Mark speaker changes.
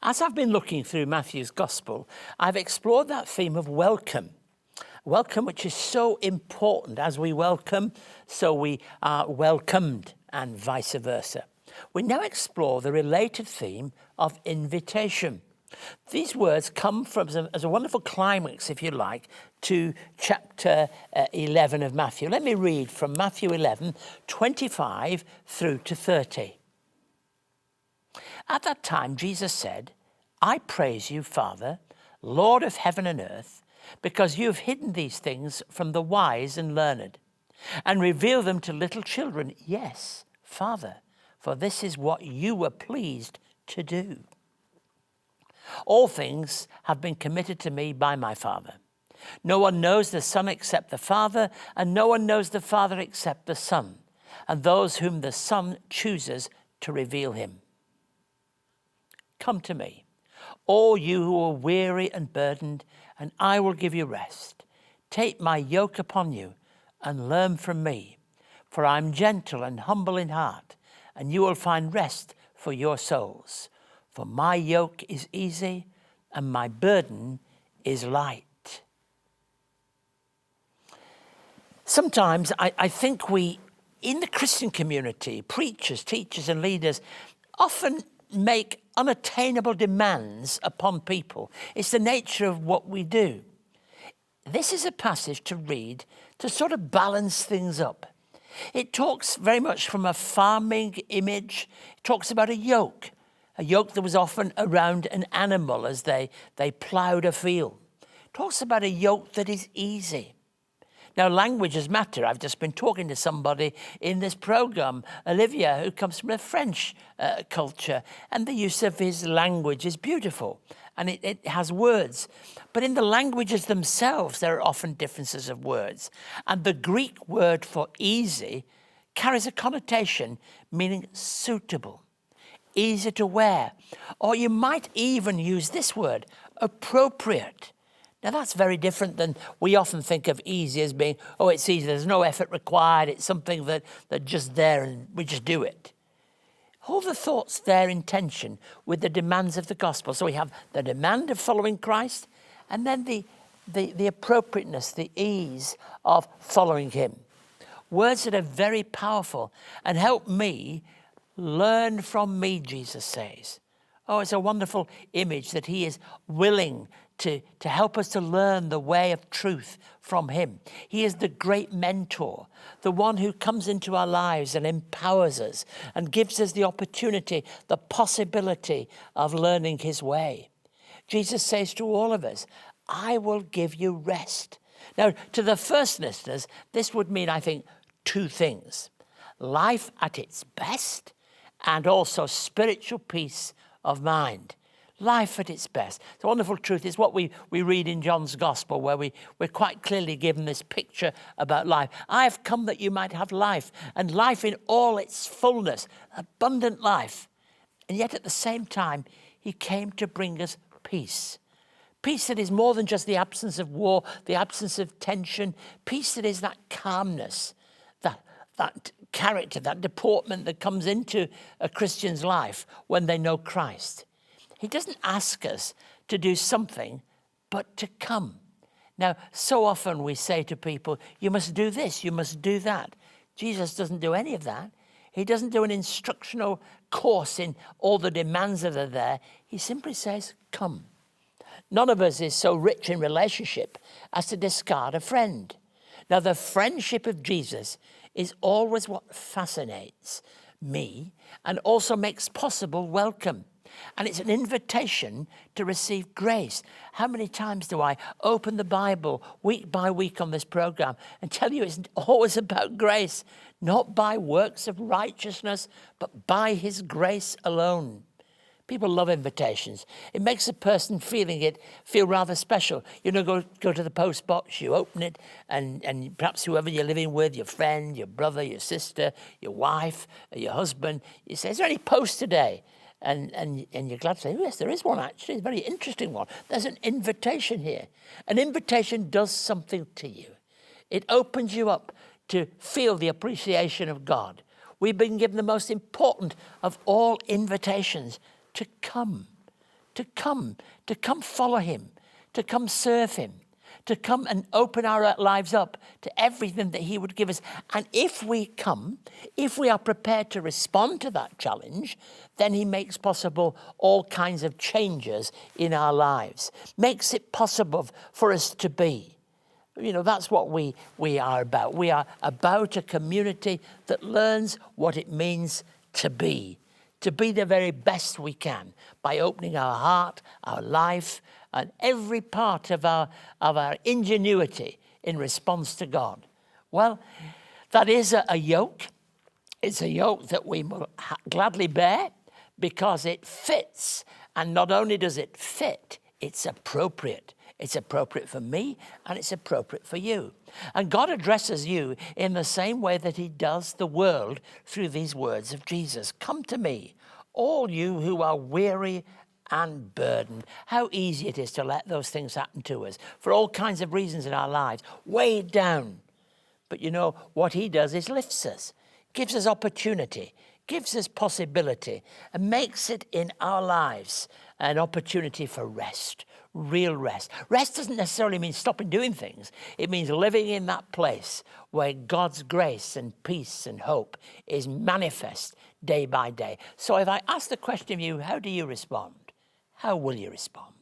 Speaker 1: As I've been looking through Matthew's Gospel, I've explored that theme of welcome. Welcome, which is so important. As we welcome, so we are welcomed, and vice versa. We now explore the related theme of invitation. These words come from as a wonderful climax, if you like, to chapter 11 of Matthew. Let me read from Matthew 11, 25 through to 30. At that time, Jesus said, I praise you, Father, Lord of heaven and earth, because you have hidden these things from the wise and learned, and revealed them to little children. Yes, Father, for this is what you were pleased to do. All things have been committed to me by my Father. No one knows the Son except the Father, and no one knows the Father except the Son, and those whom the Son chooses to reveal him. Come to me, all you who are weary and burdened, and I will give you rest. Take my yoke upon you and learn from me, for I am gentle and humble in heart, and you will find rest for your souls. For my yoke is easy and my burden is light. Sometimes I think we, in the Christian community, preachers, teachers and leaders, often make unattainable demands upon people. It's the nature of what we do. This is a passage to read to sort of balance things up. It talks very much from a farming image. It talks about a yoke that was often around an animal as they ploughed a field. It talks about a yoke that is easy. Now, languages matter. I've just been talking to somebody in this program, Olivia, who comes from a French culture, and the use of his language is beautiful, and it has words. But in the languages themselves, there are often differences of words. And the Greek word for easy carries a connotation meaning suitable, easy to wear. Or you might even use this word, appropriate. Now, that's very different than we often think of easy as being, oh, it's easy, there's no effort required, it's something that just there and we just do it. Hold the thoughts there in tension with the demands of the gospel. So we have the demand of following Christ, and then the appropriateness, the ease of following him. Words that are very powerful and help me learn from me, Jesus says. Oh, it's a wonderful image that he is willing to help us to learn the way of truth from him. He is the great mentor, the one who comes into our lives and empowers us and gives us the opportunity, the possibility of learning his way. Jesus says to all of us, I will give you rest. Now, to the first listeners, this would mean, I think, two things: life at its best and also spiritual peace of mind. Life at its best. The wonderful truth is what we read in John's Gospel, where we're quite clearly given this picture about life. I have come that you might have life, and life in all its fullness, abundant life. And yet at the same time, he came to bring us peace. Peace that is more than just the absence of war, the absence of tension. Peace that is that calmness, that character, that deportment that comes into a Christian's life when they know Christ. He doesn't ask us to do something, but to come. Now, so often we say to people, you must do this, you must do that. Jesus doesn't do any of that. He doesn't do an instructional course in all the demands that are there. He simply says, come. None of us is so rich in relationship as to discard a friend. Now, the friendship of Jesus is always what fascinates me and also makes possible welcome. And it's an invitation to receive grace. How many times do I open the Bible week by week on this program and tell you it's always about grace, not by works of righteousness, but by his grace alone. People love invitations. It makes a person feel rather special. You know, go to the post box, you open it, and perhaps whoever you're living with, your friend, your brother, your sister, your wife, your husband, you say, is there any post today? And you're glad to say, yes, there is one actually, a very interesting one. There's an invitation here. An invitation does something to you. It opens you up to feel the appreciation of God. We've been given the most important of all invitations, to come to come follow him, to come serve him, to come and open our lives up to everything that he would give us. And if we come, if we are prepared to respond to that challenge, then he makes possible all kinds of changes in our lives, makes it possible for us to be. You know, that's what we are about. We are about a community that learns what it means to be the very best we can by opening our heart, our life, and every part of our ingenuity in response to God. Well, that is a yoke. It's a yoke that we will gladly bear because it fits. And not only does it fit, it's appropriate. It's appropriate for me and it's appropriate for you. And God addresses you in the same way that he does the world through these words of Jesus. Come to me, all you who are weary and burdened. How easy it is to let those things happen to us for all kinds of reasons in our lives, weighed down. But you know, what he does is lifts us, gives us opportunity, gives us possibility, and makes it in our lives an opportunity for rest, real rest. Rest doesn't necessarily mean stopping doing things. It means living in that place where God's grace and peace and hope is manifest day by day. So if I ask the question of you, how do you respond? How will you respond?